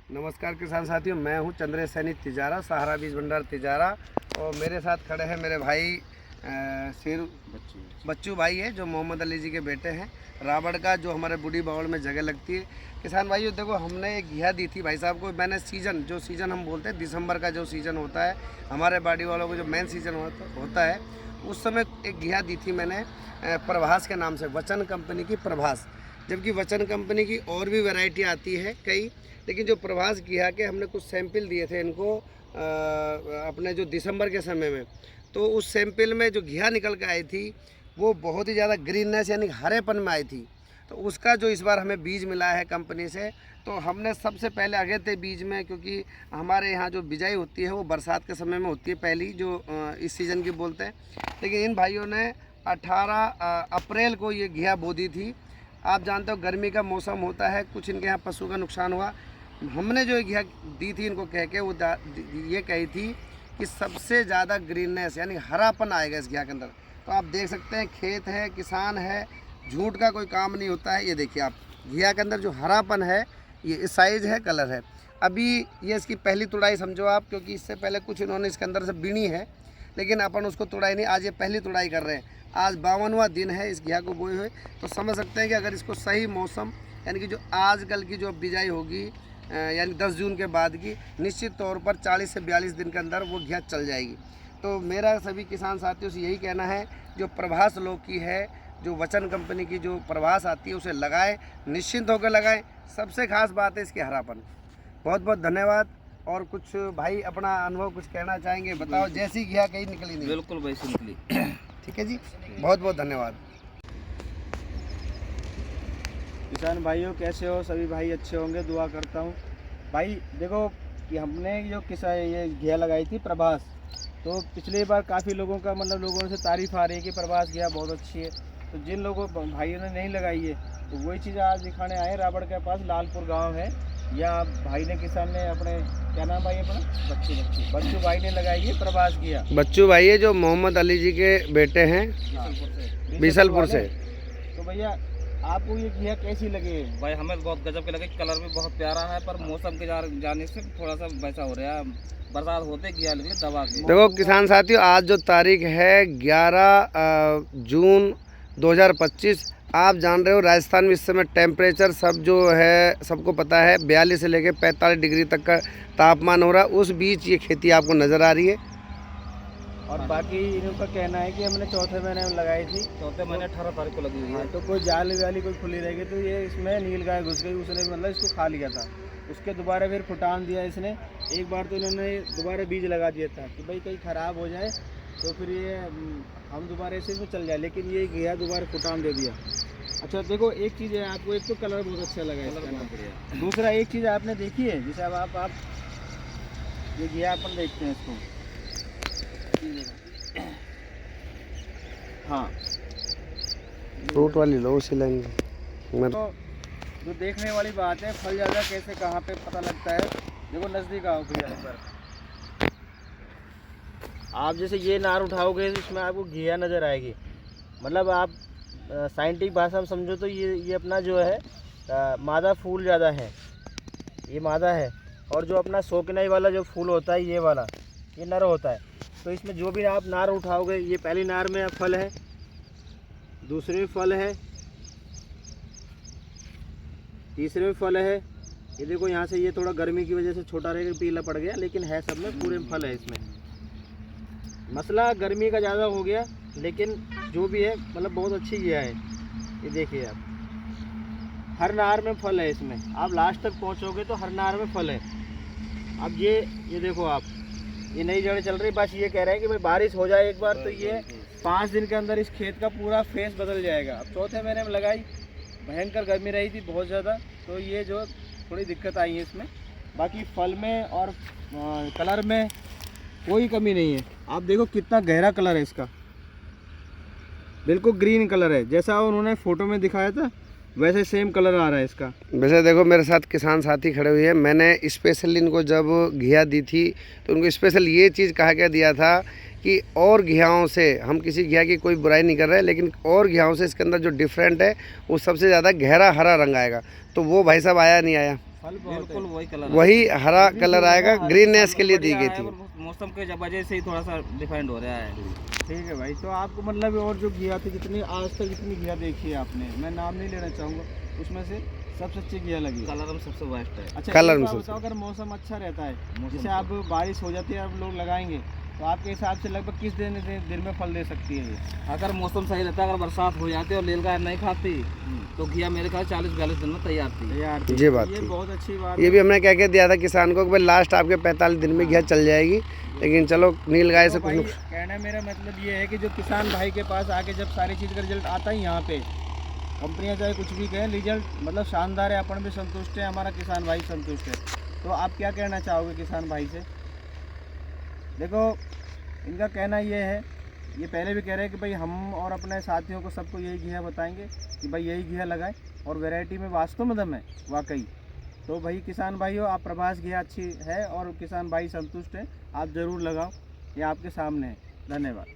नमस्कार किसान साथियों, मैं हूं चंद्रेश सैनी तिजारा, सहारा बीज भंडार तिजारा। और मेरे साथ खड़े हैं मेरे भाई शेर बच्चू भाई है, जो मोहम्मद अली जी के बेटे हैं, रावड़ का, जो हमारे बूढ़ी बावड़ में जगह लगती है। किसान भाइयों देखो, हमने एक घिया दी थी भाई साहब को। मैंने जो सीज़न हम बोलते हैं दिसंबर का जो सीज़न होता है हमारे बाड़ी वालों को, जो मेन सीज़न होता है, उस समय एक घिया दी थी मैंने प्रभास के नाम से, वचन कंपनी की प्रभास। जबकि वचन कंपनी की और भी वैरायटी आती है कई, लेकिन जो प्रभास घिया के हमने कुछ सैंपल दिए थे इनको अपने जो दिसंबर के समय में, तो उस सैंपल में जो घिया निकल के आई थी वो बहुत ही ज़्यादा ग्रीननेस यानी हरेपन में आई थी। तो उसका जो इस बार हमें बीज मिला है कंपनी से, तो हमने सबसे पहले आगे थे बीज में, क्योंकि हमारे यहाँ जो बिजाई होती है वो बरसात के समय में होती है पहली, जो इस सीज़न की बोलते हैं। लेकिन इन भाइयों ने 18 अप्रैल को ये घिया बो दी थी। आप जानते हो गर्मी का मौसम होता है, कुछ इनके यहाँ पशु का नुकसान हुआ। हमने जो घिया दी थी इनको कह के, वो ये कही थी कि सबसे ज़्यादा ग्रीननेस यानी हरापन आएगा इस घिया के अंदर। तो आप देख सकते हैं, खेत है, किसान है, झूठ का कोई काम नहीं होता है। ये देखिए आप, घिया के अंदर जो हरापन है, ये साइज़ है, कलर है। अभी ये इसकी पहली तुड़ाई समझो आप, क्योंकि इससे पहले कुछ इन्होंने इसके अंदर से बीनी है, लेकिन अपन उसको तुड़ाई नहीं, आज ये पहली तुड़ाई कर रहे हैं। आज 52वां दिन है इस घिया को बोए हुए। तो समझ सकते हैं कि अगर इसको सही मौसम यानी कि जो आजकल की जो बिजाई होगी यानी 10 जून के बाद की, निश्चित तौर पर 40 से 42 दिन के अंदर वो घिया चल जाएगी। तो मेरा सभी किसान साथियों से यही कहना है, जो प्रभास लौकी है, जो वचन कंपनी की जो प्रभास आती है, उसे लगाएं, निश्चिंत होकर लगाएं। सबसे खास बात है इसके हरापन। बहुत बहुत धन्यवाद। और कुछ भाई अपना अनुभव कुछ कहना चाहेंगे, बताओ। जैसी घिया कहीं निकली नहीं। बिल्कुल वैसी निकली। ठीक है जी, बहुत बहुत धन्यवाद। किसान भाइयों कैसे हो? सभी भाई अच्छे होंगे, दुआ करता हूँ। भाई देखो कि हमने जो ये घिया लगाई थी प्रभास, तो पिछली बार काफ़ी लोगों का लोगों से तारीफ़ आ रही है कि प्रभास घिया बहुत अच्छी है। तो जिन लोगों भाइयों ने नहीं लगाई है, तो वही चीज़ आज दिखाने आए। रावड़ के पास लालपुर गांव है, या भाई ने, किसान ने अपने, क्या नाम भाई अपना? बच्चू भाई ने लगाई है प्रभास घिया। बच्चू भाई है, जो मोहम्मद अली जी के बेटे हैं, बीसलपुर से। तो भैया आपको ये घिया कैसी लगी? भाई हमें बहुत गजब के लगे, कलर भी बहुत प्यारा है, पर मौसम के जाने से थोड़ा सा वैसा हो रहा है, बरसात होते घिया निकले दबा के। देखो किसान साथियों, आज जो तारीख है 11 जून 2025, आप जान रहे हो राजस्थान में इस समय टेम्परेचर सब जो है सबको पता है, 42 से लेकर 45 डिग्री तक का तापमान हो रहा है। उस बीच ये खेती आपको नज़र आ रही है। और बाकी इनका कहना है कि हमने चौथे महीने में लगाई थी, चौथे महीने 18 तारीख को लगी हुई है। तो कोई जाली वाली कोई खुली रहेगी, तो ये इसमें नील गाय घुस गई, उसने इसको खा लिया था। उसके दोबारा फिर फुटान दिया इसने। एक बार तो इन्होंने दोबारा बीज लगा दिया था कि भाई कहीं ख़राब हो जाए तो फिर ये हम दोबारा ऐसे इसमें चल जाए, लेकिन ये घिया दोबारा फुटान दे दिया। अच्छा देखो, एक चीज़ है, आपको एक तो कलर बहुत अच्छा लगा है, दूसरा एक चीज़ आपने देखी है, जैसे अब आप ये घिया अपन देखते हैं इसको, हाँ फ्रूट वाली लो, उसी लाइन। तो जो देखने वाली बात है, फल ज़्यादा कैसे कहाँ पे पता लगता है। देखो नज़दीक आओ भैया पर, आप जैसे ये नार उठाओगे तो इसमें आपको घिया नज़र आएगी। मतलब आप साइंटिफिक भाषा में समझो तो ये अपना जो है मादा फूल ज़्यादा है, ये मादा है। और जो अपना शौकिनाई वाला जो फूल होता है, ये वाला, ये नर होता है। तो इसमें जो भी आप नार उठाओगे, ये पहली नार में फल है, दूसरे में फल है, तीसरे में फल है। ये देखो यहाँ से ये थोड़ा गर्मी की वजह से छोटा रहेगा, पीला पड़ गया, लेकिन है सब में पूरे में फल है। इसमें मसला गर्मी का ज़्यादा हो गया, लेकिन जो भी है बहुत अच्छी घिया है। ये देखिए आप, हर नार में फल है इसमें। आप लास्ट तक पहुँचोगे तो हर नार में फल है। अब ये देखो आप, ये नई जड़ चल रही। बस ये कह रहे हैं कि भाई बारिश हो जाए एक बार, तो ये 5 दिन के अंदर इस खेत का पूरा फेस बदल जाएगा। अब चौथे महीने में लगाई, भयंकर गर्मी रही थी बहुत ज़्यादा, तो ये जो थोड़ी दिक्कत आई है इसमें। बाकी फल में और कलर में कोई कमी नहीं है। आप देखो कितना गहरा कलर है इसका, बिल्कुल ग्रीन कलर है, जैसा उन्होंने फ़ोटो में दिखाया था वैसे सेम कलर आ रहा है इसका। वैसे देखो मेरे साथ किसान साथी खड़े हुए हैं। मैंने स्पेशल इनको जब घिया दी थी तो उनको स्पेशल ये चीज़ कहा क्या दिया था कि और घियाओं से, हम किसी घिया की कोई बुराई नहीं कर रहे, लेकिन और घियाओं से इसके अंदर जो डिफरेंट है वो सबसे ज़्यादा गहरा हरा रंग आएगा। तो वो भाई साहब आया नहीं आया? फल बहुत बिल्कुल वही कलर वही हरा कलर आएगा, ग्रीननेस के लिए दी गई थी। मौसम के वजह से ही थोड़ा सा डिफाइंड हो रहा है। ठीक है भाई। तो आपको मतलब और जो घिया थी, जितनी आज तक जितनी घिया देखी है आपने, मैं नाम नहीं लेना चाहूँगा, उसमें से सबसे अच्छी घिया लगी? कलर में सबसे बेस्ट है। अच्छा, कलर एक में बात सबसे- बताओ, अगर मौसम अच्छा रहता है, मौसम जैसे आप बारिश हो जाती है, आप लोग लगाएंगे, तो आपके हिसाब से लगभग किस दिन में फल दे सकती है ये? अगर मौसम सही रहता है, अगर बरसात हो जाती है और नीलगाय नहीं खाती तो घिया मेरे ख्याल 40-42 दिन में तैयार थी। यार ये बात ये थी। बहुत अच्छी बात ये भी हमने कह के दिया था किसान को कि भाई लास्ट आपके 45 दिन में घिया चल जाएगी, लेकिन चलो नीलगाय से तो कुछ भाई नुकसान। कहना मेरा मतलब ये है कि जो किसान भाई के पास आके जब सारी चीज़ का रिजल्ट आता है, यहाँ पे कंपनियां चाहे कुछ भी कहें, रिजल्ट मतलब शानदार है, अपन भी संतुष्ट है, हमारा किसान भाई संतुष्ट है। तो आप क्या कहना चाहोगे किसान भाई से? देखो, इनका कहना ये है, ये पहले भी कह रहे हैं कि भाई हम और अपने साथियों को सबको यही घिया बताएंगे कि भाई यही घिया लगाएं, और वैरायटी में वास्तव में दम है वाकई। तो भाई किसान भाई हो, आप प्रभास घिया अच्छी है और किसान भाई संतुष्ट है, आप ज़रूर लगाओ, ये आपके सामने है। धन्यवाद।